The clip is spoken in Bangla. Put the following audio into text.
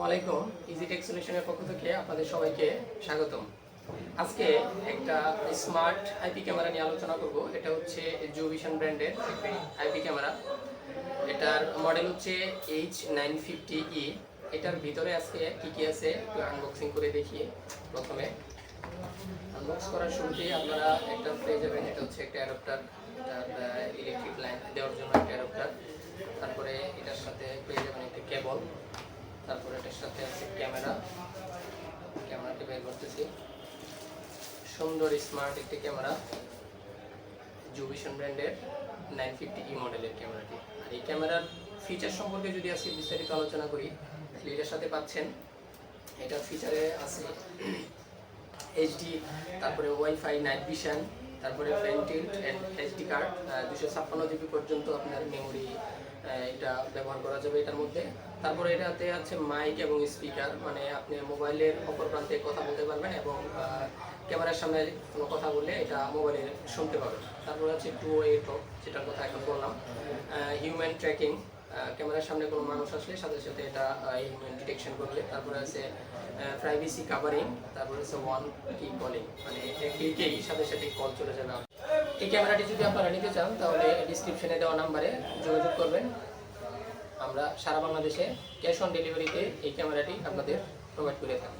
আসসালামু আলাইকুম। ইজি টেক সলিউশনের পক্ষ থেকে আপনাদের সবাইকে স্বাগতম। আজকে একটা স্মার্ট আইপি ক্যামেরা নিয়ে আলোচনা করব। এটা হচ্ছে জুভিশন ব্র্যান্ডের আইপি ক্যামেরা। এটার মডেল হচ্ছে H950E। এটার ভিতরে আজকে কি কি আছে একটু আনবক্সিং করে দেখি। প্রথমে আনবক্স করার শুরুতেই আপনারা একটা পেয়ে যাবেন, এটা হচ্ছে একটা অ্যাডাপ্টার, এটা ইলেকট্রিক লাইন দেওয়ার জন্য একটা অ্যাডাপ্টার। তারপরে এটার সাথে পেয়ে যাবেন একটা কেবল। তারপরে এটার সাথে আছে ক্যামেরাটি বের করতেছি। সুন্দর স্মার্ট একটি ক্যামেরা, জুভিশন ব্র্যান্ডের 950E মডেলের ক্যামেরাটি। আর এই ক্যামেরার ফিচার সম্পর্কে যদি আজকে বিস্তারিত আলোচনা করি, তাহলে এটার সাথে পাচ্ছেন, এটার ফিচারে আছে এইচডি, তারপরে ওয়াইফাই, নাইট ভিশন, তারপরে পেন্টিল্ট এন্ড এইচডি কার্ড, 256 জিবি পর্যন্ত আপনার মেমোরি এটা ব্যবহার করা যাবে এটার মধ্যে। তারপরে এটাতে আছে মাইক এবং স্পিকার, মানে আপনি মোবাইলের অপর প্রান্তে কথা বলতে পারবেন এবং ক্যামেরার সামনে কোনো কথা বললে এটা মোবাইলে শুনতে পাবেন। তারপরে আছে 2way টক, যেটার কথা এখন বললাম। হিউম্যান ট্র্যাকিং, ক্যামেরার সামনে কোনো মানুষ আসলে সাথে সাথে এটা হিউম্যান ডিটেকশন করবে। তারপরে আছে প্রাইভেসি কাভারিং, তারপরে আছে ওয়ান কি কলিং, মানে ক্লিকেই সাথে সাথে কল চলে যাবে। এই ক্যামেরাটি যদি আপনারা নিতে চান তাহলে ডিসক্রিপশনে দেওয়া নাম্বারে যোগাযোগ করবেন। আমরা সারা বাংলাদেশে ক্যাশ অন ডেলিভারিতে এই ক্যামেরাটি আপনাদের প্রোভাইড করে থাকি।